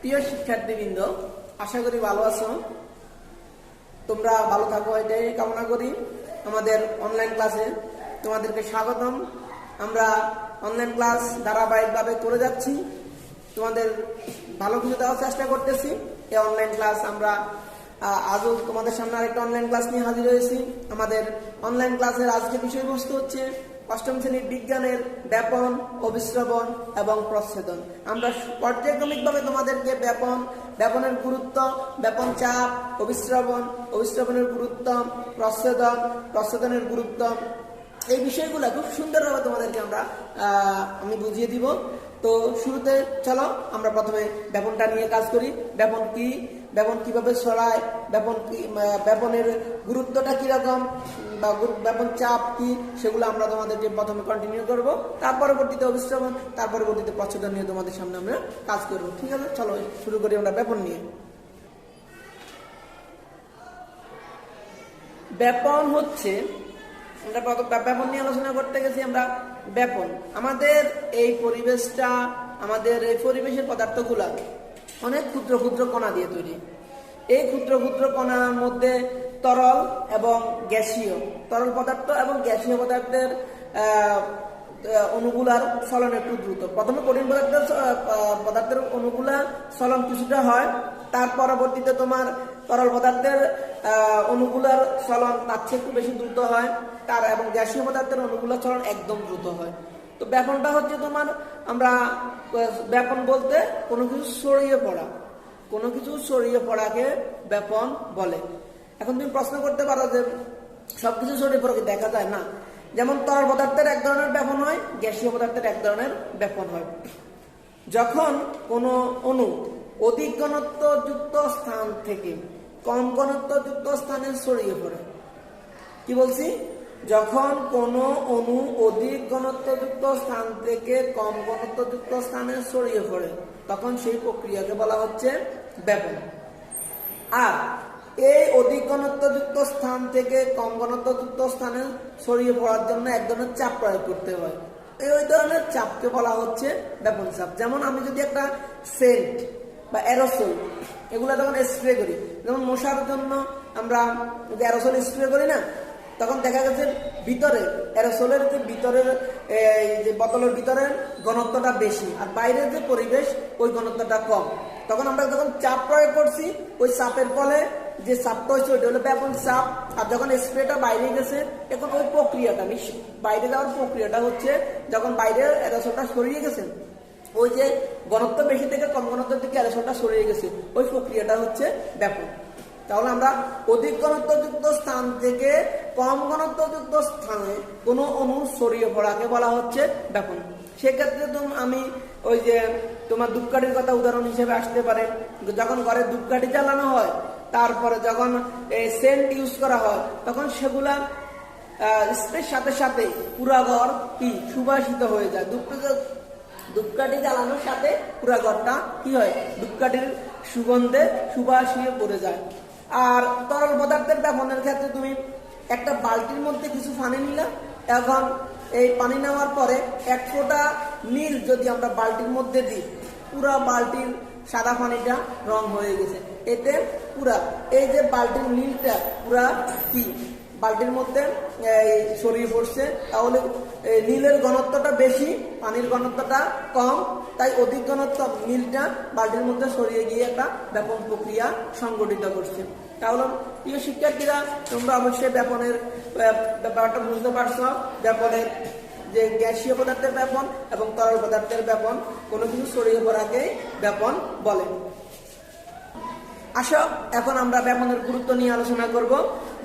প্রিয় শিক্ষার্থীবৃন্দ, আশা করি ভালো আছো। তোমরা ভালো থাকো এটাই কামনা করি। আমাদের অনলাইন ক্লাসে তোমাদেরকে স্বাগতম। আমরা অনলাইন ক্লাস ধারাবাহিকভাবে করে যাচ্ছি, তোমাদের ভালো কিছু দেওয়ার চেষ্টা করতেছি। এই অনলাইন ক্লাস আমরা আজও তোমাদের সামনে আরেকটা অনলাইন ক্লাস নিয়ে হাজির হয়েছি। আমাদের অনলাইন ক্লাসের আজকে বিষয়বস্তু হচ্ছে অষ্টম শ্রেণীর বিজ্ঞানের ব্যাপন, অভিশ্রবণ এবং প্রচ্ছেদন। আমরা পর্যায়ক্রমিকভাবে তোমাদেরকে ব্যাপনের গুরুত্ব, ব্যাপন চাপ, অভিশ্রবণের গুরুত্ব, প্রচ্ছেদনের গুরুত্ব, এই বিষয়গুলো খুব সুন্দরভাবে তোমাদেরকে আমি বুঝিয়ে দিব। তো শুরুতে চলো আমরা প্রথমে ব্যাপনটা নিয়ে কাজ করি। ব্যাপন কি, ব্যাপন কিভাবে ছড়ায়, ব্যাপনের গুরুত্বটা কিরকম বা ব্যাপন চাপ কি, সেগুলো আমরা তোমাদেরকে প্রথমে কন্টিনিউ করব। তার পরবর্তীতে অভিশ্রবণ, তার পরবর্তীতে প্রচ্ছদন নিয়ে তোমাদের সামনে আমরা কাজ করব। ঠিক আছে, চলো শুরু করি আমরা ব্যাপন নিয়ে। ব্যাপন হচ্ছে, আমরা ব্যাপন নিয়ে আলোচনা করতে গেছি। আমরা ব্যাপন, আমাদের এই পরিবেশটা, আমাদের এই পরিবেশের পদার্থগুলা অনেক ক্ষুদ্র ক্ষুদ্র কণা দিয়ে তৈরি। এই ক্ষুদ্র ক্ষুদ্র কণার মধ্যে তরল এবং গ্যাসীয়, তরল পদার্থ এবং গ্যাসীয় পদার্থের অণুগুলার চলন একটু দ্রুত। প্রথমে কঠিন পদার্থের অণুগুলার চলন কিছুটা হয়, তার পরবর্তীতে তোমার তরল পদার্থের অণুগুলার চলন তার চেয়ে একটু বেশি দ্রুত হয়, এবং গ্যাসীয় পদার্থের অণুগুলার চলন একদম দ্রুত হয়। তো ব্যাপনটা হচ্ছে তোমার, আমরা ব্যাপন বলতে কোনো কিছু ছড়িয়ে পড়া, কোনো কিছু ছড়িয়ে পড়াকে ব্যাপন বলে। এখন তুমি প্রশ্ন করতে পারো যে সবকিছু ছড়িয়ে পড়াকে দেখা যায় না। যেমন তরল পদার্থের এক ধরনের ব্যাপন হয়, গ্যাসীয় পদার্থের এক ধরনের ব্যাপন হয়। যখন কোনো অণু অধিক ঘনত্বযুক্ত স্থান থেকে কম ঘনত্বযুক্ত স্থানে ছড়িয়ে পড়ে, কি বলছি, যখন কোনো অণু অধিক ঘনত্বযুক্ত স্থান থেকে কম ঘনত্বযুক্ত স্থানে ছড়িয়ে পড়ে, তখন সেই প্রক্রিয়াকে বলা হচ্ছে ব্যাপন। আর এই অধিক ঘনত্বযুক্ত স্থান থেকে কম ঘনত্বযুক্ত স্থানে ছড়িয়ে পড়ার জন্য এক ধরনের চাপ প্রয়োগ করতে হয়। ওই ধরনের চাপকে বলা হচ্ছে ব্যাপন চাপ। যেমন আমি যদি একটা সেন্ট বা অ্যারোসল এগুলো যখন স্প্রে করি, যেমন মশার জন্য আমরা যদি অ্যারোসল স্প্রে করি না, তখন দেখা গেছে ভিতরে অ্যারোসলের যে ভিতরের যে বোতলের ভিতরের ঘনত্বটা বেশি আর বাইরের যে পরিবেশ ওই ঘনত্বটা কম। তখন আমরা যখন চাপ প্রয়োগ করছি, ওই চাপের ফলে যে চাপটা হচ্ছে ওইটা হলো ব্যাপন চাপ। আর যখন স্প্রেটা বাইরে গেছে, এখন ওই প্রক্রিয়াটা বাইরে যাওয়ার প্রক্রিয়াটা হচ্ছে, যখন বাইরে অ্যারোসলটা সরিয়ে গেছে, ওই যে ঘনত্ব বেশি থেকে কম ঘনত্বের দিকে অ্যারোসলটা সরিয়ে গেছে, ওই প্রক্রিয়াটা হচ্ছে ব্যাপন। তাহলে আমরা অধিক ঘনত্বযুক্ত স্থান থেকে কম ঘনত্বযুক্ত স্থানে কোনো অণু ছড়িয়ে পড়াকে বলা হচ্ছে ব্যাপন। সেক্ষেত্রে আমি ওই যে তোমার ধূপকাঠির কথা উদাহরণ হিসেবে আসতে পারে। যখন ঘরে ধূপকাঠি জ্বালানো হয়, তারপরে যখন সেন্ট ইউজ করা হয়, তখন সেগুলা স্প্রের সাথে সাথে পুরা ঘর কি সুবাসিত হয়ে যায়। ধূপকাঠি জ্বালানোর সাথে পুরা ঘরটা কি হয়, ধূপকাঠির সুগন্ধে সুবাসিয়ে পড়ে যায়। আর তরল পদার্থের ব্যাপনের ক্ষেত্রে তুমি একটা বালতির মধ্যে কিছু পানি নিলা, এখন এই পানি নেওয়ার পরে এক ফোঁটা নীল যদি আমরা বালতির মধ্যে দিই, পুরা বালতির সাদা পানিটা রং হয়ে গেছে। এতে পুরা এই যে বালতির নীলটা পুরা কি বালতির মধ্যে ছড়িয়ে পড়ছে। তাহলে নীলের ঘনত্বটা বেশি, পানির ঘনত্বটা কম, তাই অধিক ঘনত্ব নীলটা বালতির মধ্যে ছড়িয়ে গিয়ে একটা ব্যাপন প্রক্রিয়া সংগঠিত করছে। তাহলে প্রিয় শিক্ষার্থীরা, তোমরা অবশ্যই ব্যাপনের ব্যাপারটা বুঝতে পারছো। ব্যাপনের যে গ্যাসীয় পদার্থের ব্যাপন এবং তরল পদার্থের ব্যাপন, কোনো কিছু ছড়িয়ে পড়াকে ব্যাপন বলে। আসো এখন আমরা ব্যাপনের গুরুত্ব নিয়ে আলোচনা করব।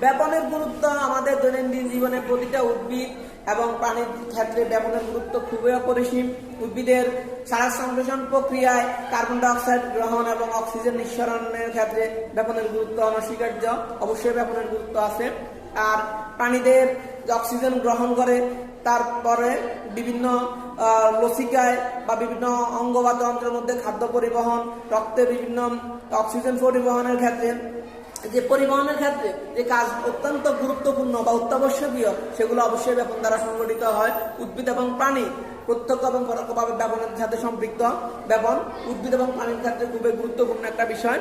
ব্যাপনের গুরুত্ব আমাদের দৈনন্দিন জীবনে প্রতিটা উদ্ভিদ এবং প্রাণীর ক্ষেত্রে ব্যাপনের গুরুত্ব খুবই অপরিসীম। উদ্ভিদের সারা সংশ্লেষণ প্রক্রিয়ায় কার্বন ডাই অক্সাইড গ্রহণ এবং অক্সিজেন নিঃসরণের ক্ষেত্রে ব্যাপনের গুরুত্ব অনস্বীকার্য। অবশ্যই ব্যাপনের গুরুত্ব আছে। আর প্রাণীদের অক্সিজেন গ্রহণ করে, তারপরে বিভিন্ন লসিকায় বা বিভিন্ন অঙ্গ বা তন্ত্রের মধ্যে খাদ্য পরিবহন, রক্তে বিভিন্ন অক্সিজেন পরিবহনের ক্ষেত্রে যে পরিবহনের ক্ষেত্রে যে কাজ অত্যন্ত গুরুত্বপূর্ণ বা অত্যাবশ্যকীয় সেগুলো অবশ্যই ব্যাপন দ্বারা সংগঠিত হয়। উদ্ভিদ এবং প্রাণী প্রত্যক্ষ এবং পরোক্ষভাবে ব্যাপনের সাথে সম্পৃক্ত। ব্যাপন উদ্ভিদ এবং প্রাণীর ক্ষেত্রে খুবই গুরুত্বপূর্ণ একটা বিষয়।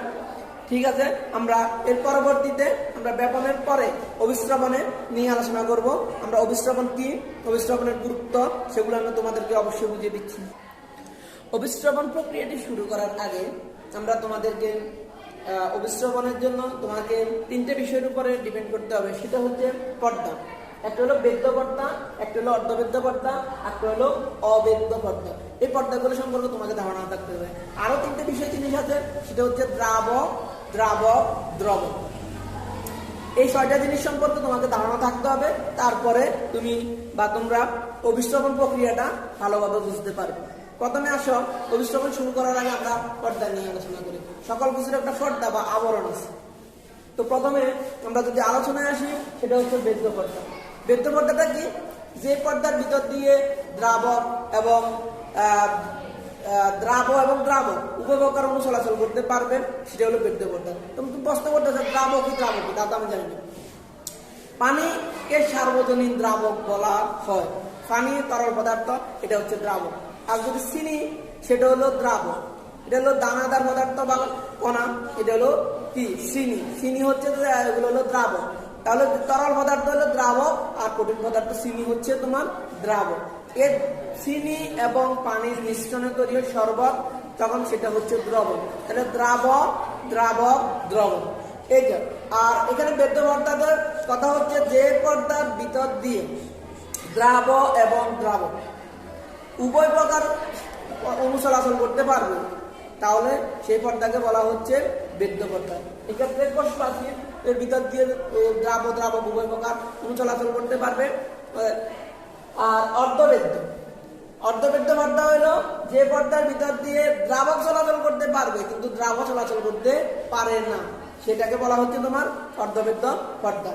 ঠিক আছে, আমরা এর পরবর্তীতে আমরা ব্যাপনের পরে অভিস্রবণে নিয়ে আলোচনা করব। আমরা অভিস্রবণ কি, অভিস্রবণের গুরুত্ব সেগুলো আমি তোমাদেরকে অবশ্যই বুঝিয়ে দিচ্ছি। অভিস্রবণ প্রক্রিয়াটি শুরু করার আগে আমরা তোমাদেরকে অভিস্রবণের জন্য তোমাকে 3টে বিষয়ের উপরে ডিপেন্ড করতে হবে। সেটা হচ্ছে পর্দা। একটা হলো বেদ্য পর্দা, একটা হলো অর্ধবেদ্য পর্দা, একটা হলো অবেদ্য পর্দা। এই পর্দাগুলো সম্পর্কে তোমাকে ধারণা থাকতে হবে। আরো 3টে জিনিস আছে, সেটা হচ্ছে দ্রাবক, দ্রাবক, দ্রবক। এই 6টা জিনিস সম্পর্কে তোমাকে ধারণা থাকতে হবে, তারপরে তুমি বা তোমরা অভিস্রবণ প্রক্রিয়াটা ভালোভাবে বুঝতে পারবে। প্রথমে আসো, অভিস্রবণ শুরু করার আগে আমরা পর্দা নিয়ে আলোচনা করি। সকল কিছুর একটা পর্দা বা আবরণ আছে। তো প্রথমে আমরা যদি আলোচনায় আসি, সেটা হচ্ছে বেদ্য পর্দা। বেদ্য পর্দাটা কি? যে পর্দার ভিতর দিয়ে দ্রাবক এবং দ্রাবক উভয় প্রকার অণু চলাচল করতে পারবে, সেটা হলো বেদ্য পর্দা। তুমি প্রশ্ন করতে দ্রাবক কি তা তো আমি জানি না। পানিকে সার্বজনীন দ্রাবক বলা হয়। পানি তরল পদার্থ, এটা হচ্ছে দ্রাবক। আর যদি চিনি, সেটা হলো দ্রাবক। এটা হলো দানাদার পদার্থ বা কণা, এটা হলো কি চিনি। চিনি হচ্ছে এগুলো হলো দ্রাবক। তাহলে তরল পদার্থ হলো দ্রাবক আর কঠিন পদার্থ চিনি হচ্ছে তোমার দ্রাবক। এর চিনি এবং পানির মিশ্রণে তৈরি শরবত, তখন সেটা হচ্ছে দ্রবণ। তাহলে দ্রাবক, দ্রাবক, দ্রবণ। এই যে আর এখানে বেদ্য পর্দার কথা হচ্ছে যে পর্দার ভিতর দিয়ে দ্রাবক এবং দ্রাবক উভয় প্রকার অণু চলাচল করতে পারবে, তাহলে সেই পর্দাকে বলা হচ্ছে বেদ্য পর্দা। এক্ষেত্রে কোষপ্রাচীর এর ভিতর দিয়ে দ্রাবক উভয় প্রকার অণু চলাচল করতে পারবে। আর অর্ধবেদ্য পর্দা হলো যে পর্দার ভিতর দিয়ে দ্রাবক চলাচল করতে পারবে কিন্তু দ্রাবক চলাচল করতে পারে না, সেটাকে বলা হচ্ছে তোমার অর্ধবেদ্য পর্দা।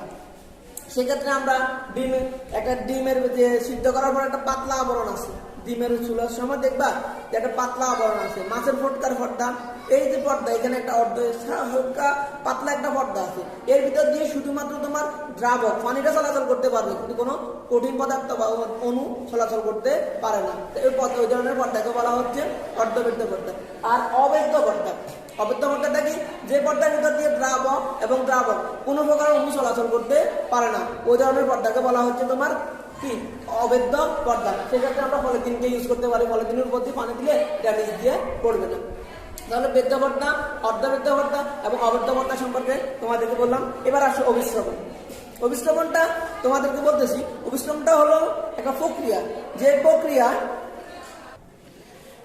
সেক্ষেত্রে আমরা ডিমের যে সিদ্ধ করার পর একটা পাতলা আবরণ আছে, ডিমের চুলার সময় দেখবা যে একটা পাতলা আবরণ আছে। মাছের ফটকার পর্দা, এই যে পর্দা, এখানে একটা হালকা পাতলা একটা পর্দা আছে। এর ভিতর দিয়ে শুধুমাত্র তোমার দ্রাবক পানিটা চলাচল করতে পারবে কিন্তু কোনো কঠিন পদার্থ বা অণু চলাচল করতে পারে না। ওই ধরনের পর্দাকে বলা হচ্ছে অর্ধবেদ্য পর্দা। আর অবেদ্য পর্দা, অবেদ্য পর্দাটা কি? যে পর্দার ভিতর দিয়ে দ্রাবক এবং দ্রাবক কোনো প্রকার অণু চলাচল করতে পারে না, ওই ধরনের পর্দাকে বলা হচ্ছে তোমার কি অবেদ্য পর্দা। সেক্ষেত্রে আমরা পলিথিনকে ইউজ করতে পারি, পলিথিনের উপর দিয়ে পানি দিলে এটা নিচ দিয়ে পড়বে না। তাহলে বেদ্য পর্দা, অর্ধবেদ্য পর্দা এবং অবেদ্য পর্দা সম্পর্কে তোমাদেরকে বললাম। এবার আসো অভিস্রবণ। অভিস্রবণটা তোমাদেরকে বলতেছি, অভিস্রবণটা হলো একটা প্রক্রিয়া, যে প্রক্রিয়া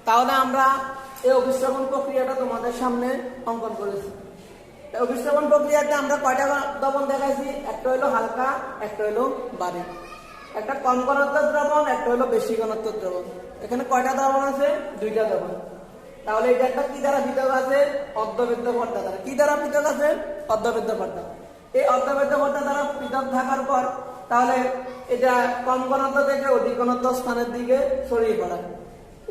তাহলে আমরা এই অভিস্রবণ প্রক্রিয়াটা তোমাদের সামনে অঙ্কন করেছি। অভিস্রবণ প্রক্রিয়াতে আমরা কয়টা দ্রবণ দেখাইছি? একটা হলো হালকা, একটা হলো ভারী। একটা কম ঘনত্ব দ্রবণ, একটা হলো বেশি ঘনত্ব দ্রবণ। এখানে কয়টা দ্রবণ আছে? 2টা দ্রবণ। তাহলে এটা একটা কি দ্বারা পৃথক আছে? অর্ধবেদ্য পর্দা দ্বারা। কি দ্বারা পৃথক আছে? অর্ধবেদ্য পর্দা। এই অর্ধবেদ্য পর্দা দ্বারা পৃথক থাকার পর তাহলে এটা কম ঘনত্ব থেকে অধিক ঘনত্ব স্থানের দিকে ছড়িয়ে পড়ায়।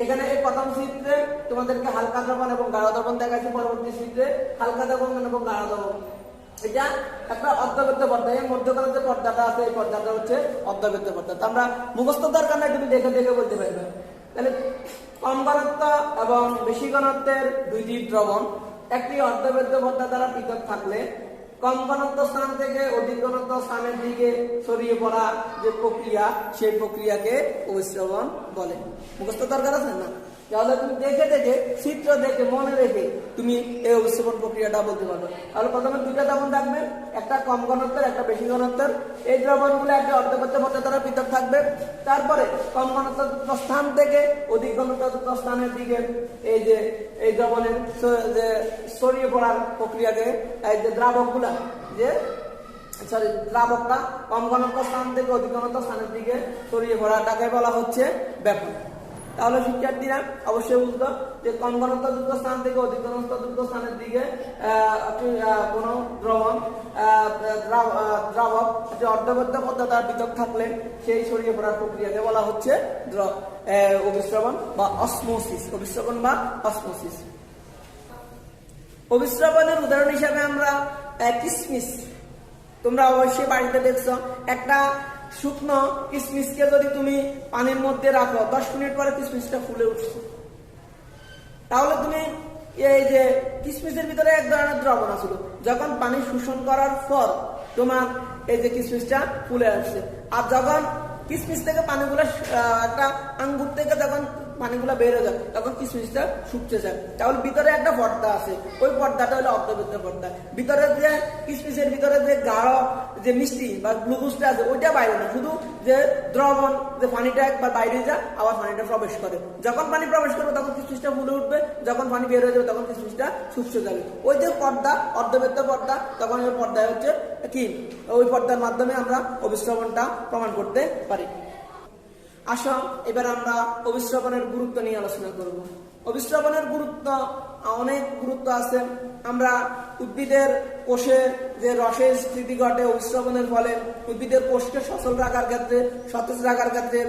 এখানে এই প্রথম চিত্রে তোমাদেরকে হালকা দ্রবণ এবং গাঢ় দ্রবণ দেখাচ্ছে, পরবর্তী চিত্রে হালকা দ্রবণ এবং গাঢ় দ্রবণ। এটা একটা অর্ধবেদ্য পর্দা। এর মধ্যখানে যে পর্দাটা আছে, এই পর্দাটা হচ্ছে অর্ধবেদ্য পর্দা। আমরা মুখস্থ দরকার নাই, তুমি দেখে দেখে বলতে পারবে। তাহলে কম ঘনত্ব এবং বেশি ঘনত্বের 2টি দ্রবণ একটি অর্ধবেদ্য পর্দা দ্বারা পৃথক থাকলে কম ঘনত্ব স্থান থেকে অধিক ঘনত্ব স্থানের দিকে ছড়িয়ে পড়া যে প্রক্রিয়া, সেই প্রক্রিয়াকে অভিস্রবণ বলে। মুখস্থ দরকার আছে না? তাহলে তুমি দেখে দেখে চিত্র দেখে মনে রেখে তুমি এই অভিস্রবণ প্রক্রিয়াটা বলতে পারবে। তাহলে প্রথমে 2টা দ্রবণ থাকবে, একটা কম ঘনত্বের, একটা বেশি ঘনত্বের। এই দ্রবণগুলো একটা অর্ধবেদ্য পর্দা দ্বারা পৃথক থাকবে। তারপরে কম ঘনত্ব স্থান থেকে অধিক ঘনত্ব স্থানের দিকে এই দ্রবণের যে ছড়িয়ে পড়ার প্রক্রিয়াকে, এই যে দ্রাবকগুলা দ্রাবকটা কম ঘনত্ব স্থান থেকে অধিক ঘনত্ব স্থানের দিকে ছড়িয়ে পড়াটাকে বলা হচ্ছে ব্যাপন। তাহলে শিক্ষার্থীরা অবশ্যই বুঝতো যে কম ঘনত্বযুক্ত স্থান থেকে অধিক ঘনত্বযুক্ত স্থানের দিকে কোন দ্রবণ দ্রাবক যে অর্ধবেদ্য পর্দা দ্বারা পৃথক থাকলে সেই ছড়িয়ে পড়ার প্রক্রিয়াকে বলা হচ্ছে অভিস্রবণ বা অসমোসিস। অভিস্রবণ বা অসমোসিস। অভিস্রবণের উদাহরণ হিসাবে আমরা কিসমিস, তোমরা অবশ্যই বাড়িতে দেখছো, একটা শুকনো কিসমিসকে যদি তুমি পানির মধ্যে রাখো 10 মিনিট পরে কিসমিসটা ফুলে উঠছে, তাহলে তুমি এই যে কিসমিসের ভিতরে এক ধরনের দ্রবণ ছিল, যখন পানি শোষণ করার পর তোমার এই যে কিসমিসটা ফুলে আসছে। আর যখন কিসমিস থেকে পানিগুলো একটা আঙ্গুর থেকে যখন পানিগুলো বের হয়ে যায় তখন কিসমিসটা শুকতে যায়, তাহলে ভিতরে একটা পর্দা আছে, ওই পর্দাটা হলো অর্ধবৃত্ত পর্দা। ভিতরে যে কিসমিসের ভিতরে যে গাঢ় যে মিষ্টি বা গ্লুকোজটা আছে ওইটা বাইরে না, শুধু যে দ্রবণ যে পানিটা একবার বাইরে যায় আবার পানিটা প্রবেশ করে, যখন পানি প্রবেশ করবে তখন কিসমিসটা ফুলে উঠবে, যখন পানি বের হয়ে যাবে তখন কিসমিসটা শুকিয়ে যাবে। ওই যে পর্দা অর্ধবৃত্ত পর্দা, তখন ওই পর্দায় হচ্ছে কি, ওই পর্দার মাধ্যমে আমরা অভিস্রবণটা প্রমাণ করতে পারি। আসো এবার আমরা অভিস্রবণের গুরুত্ব নিয়ে আলোচনা করব। অভিস্রবণের গুরুত্ব অনেক গুরুত্ব আছে। আমরা উদ্ভিদের কোষে যে রসের স্থিতি ঘটে অভিস্রবণের ফলে, উদ্ভিদের কোষকে সচল রাখার ক্ষেত্রে, সতেজ রাখার ক্ষেত্রে,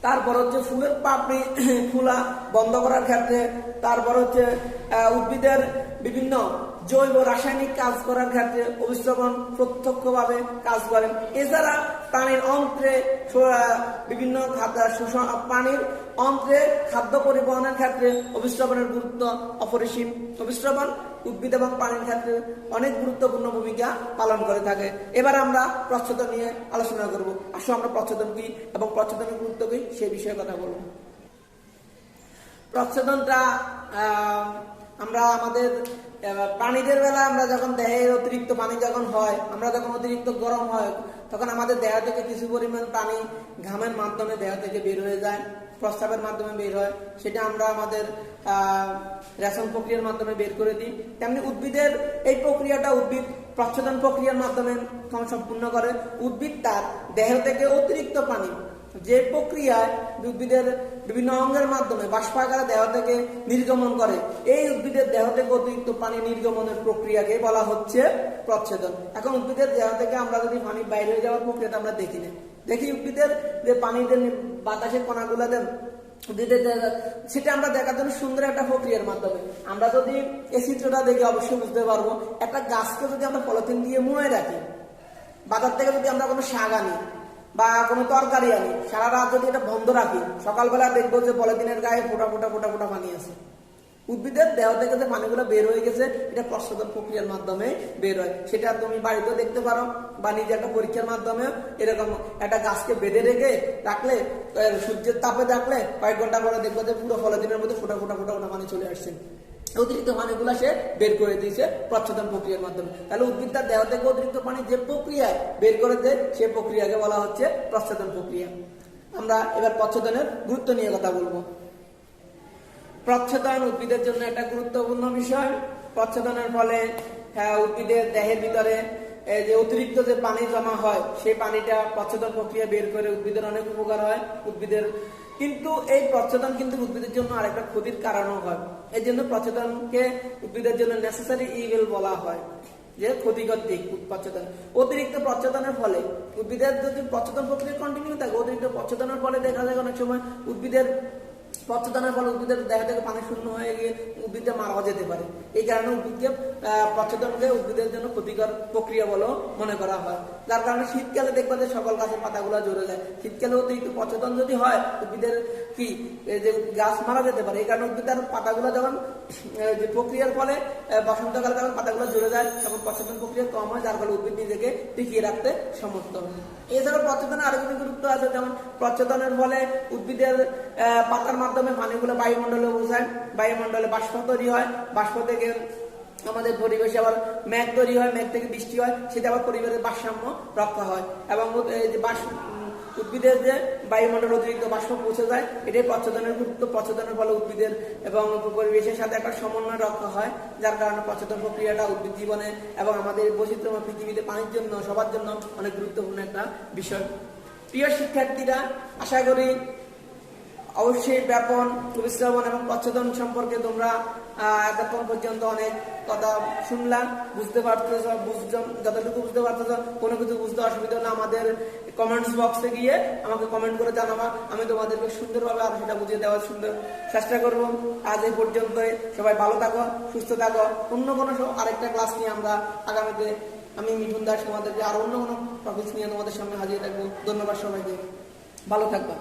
তারপর হচ্ছে ফুলের পাপড়ি ফুলা বন্ধ করার ক্ষেত্রে, তারপর হচ্ছে উদ্ভিদের বিভিন্ন জৈব রাসায়নিক কাজ করার ক্ষেত্রে অভিস্রবণ প্রত্যক্ষভাবে কাজ করেন। এছাড়া প্রাণীর অন্ত্রে বিভিন্ন প্রাণীর অন্ত্রে খাদ্য পরিবহনের ক্ষেত্রে অভিস্রবণের গুরুত্ব অপরিসীম। অভিস্রবণ উদ্ভিদ এবং প্রাণীর ক্ষেত্রে অনেক গুরুত্বপূর্ণ ভূমিকা পালন করে থাকে। এবার আমরা প্রচ্ছদন নিয়ে আলোচনা করব। আসো আমরা প্রচ্ছদন কি এবং প্রচ্ছদনের গুরুত্ব কি সে বিষয়ে কথা বলব। প্রচ্ছদনটা আমরা আমাদের প্রাণীদের বেলা আমরা যখন দেহের অতিরিক্ত পানি যখন হয়, আমরা যখন অতিরিক্ত গরম হয় তখন আমাদের দেহ থেকে কিছু পরিমাণ পানি ঘামের মাধ্যমে দেহ থেকে বের হয়ে যায়, প্রস্রাবের মাধ্যমে বের হয়, সেটা আমরা আমাদের রেশন প্রক্রিয়ার মাধ্যমে বের করে দিই। তেমনি উদ্ভিদের এই প্রক্রিয়াটা উদ্ভিদ প্রচ্ছদন প্রক্রিয়ার মাধ্যমে সম্পূর্ণ করে। উদ্ভিদ তার দেহ থেকে অতিরিক্ত পানি যে প্রক্রিয়ায় উদ্ভিদের বিভিন্ন অঙ্গের মাধ্যমে বাষ্প আকারে দেহ থেকে নির্গমন করে, এই উদ্ভিদের দেহ থেকে অতিরিক্ত পানি নির্গমনের প্রক্রিয়াকে বলা হচ্ছে প্রচ্ছদন। এখন উদ্ভিদের দেহ থেকে আমরা যদি পানি বাইরে হয়ে যাওয়ার প্রক্রিয়াটা আমরা দেখি না, দেখি উদ্ভিদের যে পানিতে বাতাসের কণাগুলা দেন উদ্ভিদের সেটা আমরা দেখার জন্য সুন্দর একটা প্রক্রিয়ার মাধ্যমে। আমরা যদি এই চিত্রটা দেখে অবশ্যই বুঝতে পারবো, একটা গাছকে যদি আমরা পলিথিন দিয়ে মুড়ে রাখি, বাজার থেকে যদি আমরা কোনো শাক আনি বা কোনো তরকারি আনি, সারা রাত যদি এটা বন্ধ রাখি, সকালবেলা দেখবো যে পলিথিনের গায়ে ফোটা ফোটা ফোটা ফোটা পানি আছে। উদ্ভিদের দেহ থেকে যে পানিগুলো বের হয়ে গেছে এটা প্রচ্ছদন প্রক্রিয়ার মাধ্যমে বের হয়। সেটা তুমি বাড়িতেও দেখতে পারো বা নিজে একটা পরীক্ষার মাধ্যমে এরকম একটা গাছকে বেঁধে রেখে রাখলে, সূর্যের তাপে রাখলে কয়েক ঘন্টা পরে দেখবো যে পুরো পলিথিনের মধ্যে ফোটা ফোটা ফোটা ফোটা পানি চলে আসছে। অতিরিক্ত পানিগুলো সে বের করে দিয়েছে প্রচ্ছদন প্রক্রিয়ার মাধ্যমে। তাহলে উদ্ভিদ তার দেহ থেকে অতিরিক্ত পানি যে প্রক্রিয়ায় বের করে দেয় সে প্রক্রিয়াকে বলা হচ্ছে প্রচ্ছদন প্রক্রিয়া। আমরা এবার প্রচ্ছদনের গুরুত্ব নিয়ে কথা বলবো। প্রচ্ছদন উদ্ভিদের জন্য একটা গুরুত্বপূর্ণ বিষয়। প্রচ্ছদনের ফলে উদ্ভিদের দেহের ভিতরে যে অতিরিক্ত যে পানি জমা হয় সেই পানিটা প্রচ্ছদন প্রক্রিয়া বের করে উদ্ভিদের অনেক উপকার হয় উদ্ভিদের। কিন্তু এই প্রচ্ছদন কিন্তু উদ্ভিদের জন্য আরেকটা ক্ষতির কারণও হয়। এই জন্য প্রচ্ছদনকে উদ্ভিদের জন্য নেসেসারি ইভিল বলা হয়, যে ক্ষতিকর দিক প্রচ্ছদন। অতিরিক্ত প্রচ্ছদনের ফলে উদ্ভিদের যদি প্রচ্ছদন প্রক্রিয়া কন্টিনিউ থাকে, অতিরিক্ত প্রচ্ছদনের ফলে দেখা যায় অনেক সময় উদ্ভিদের প্রচ্ছদনের ফলে উদ্ভিদের দেহ থেকে পানি শূন্য হয়ে গিয়ে উদ্ভিদটা মারা যেতে পারে। এই কারণে উদ্ভিদকে প্রচ্ছদনকে উদ্ভিদের জন্য ক্ষতিকর প্রক্রিয়া বলেও মনে করা হয়। যার কারণে শীতকালে দেখবা যে সকল গাছের পাতাগুলো ঝরে যায়। শীতকালে অতিরিক্ত প্রচ্ছদন যদি হয় উদ্ভিদের কি যে গাছ মারা যেতে পারে। এই কারণে উদ্ভিদের পাতাগুলো যখন যে প্রক্রিয়ার ফলে বসন্তকালে যখন পাতাগুলো ঝরে যায় তখন প্রচ্ছদন প্রক্রিয়া কম হয়, যার ফলে উদ্ভিদ নিজেকে টিকিয়ে রাখতে সমর্থ হয়। এছাড়াও প্রচ্ছদনের আরো কিছু গুরুত্ব আছে, যেমন প্রচ্ছদনের ফলে উদ্ভিদের পাতার মাধ্যমে পানিগুলো বায়ুমণ্ডলে পৌঁছায়, বায়ুমণ্ডলে বাষ্প তৈরি হয়, বাষ্প থেকে আমাদের পরিবেশে আবার মেঘ তৈরি হয়, মেঘ থেকে বৃষ্টি হয়, সেটা আবার পরিবেশের ভারসাম্য রক্ষা হয়। এবং উদ্ভিদের যে বায়ুমণ্ডল অতিরিক্ত বাষ্প পৌঁছে যায়, এটাই প্রচ্ছদনের গুরুত্ব। প্রচ্ছদনের ফলে উদ্ভিদের এবং পরিবেশের সাথে একটা সমন্বয় রক্ষা হয়, যার কারণে প্রচ্ছদন প্রক্রিয়াটা উদ্ভিদ জীবনে এবং আমাদের বৈচিত্র্যময় পৃথিবীতে পানির জন্য সবার জন্য অনেক গুরুত্বপূর্ণ একটা বিষয়। প্রিয় শিক্ষার্থীরা, আশা করি অবশ্যই ব্যাপন, শ্রবণ এবং প্রচ্ছদন সম্পর্কে তোমরা এতক্ষণ পর্যন্ত অনেক কথা শুনলাম, বুঝতে পারতেছ, যতটুকু বুঝতে পারতেছ। কোনো কিছু বুঝতে অসুবিধা হলে আমাদের কমেন্টস বক্সে গিয়ে আমাকে কমেন্ট করে জানাবা, আমি তোমাদেরকে সুন্দরভাবে আরো সেটা বুঝিয়ে দেওয়ার সুন্দর চেষ্টা করব। আজ এই পর্যন্ত, সবাই ভালো থাকো, সুস্থ থাকো। অন্য কোনো আরেকটা ক্লাস নিয়ে আমরা আগামীতে, আমি মিঠুন দাস, তোমাদেরকে আরো অন্য কোনো টপিকস নিয়ে তোমাদের সামনে হাজির থাকবো। ধন্যবাদ সবাইকে, ভালো থাকবা।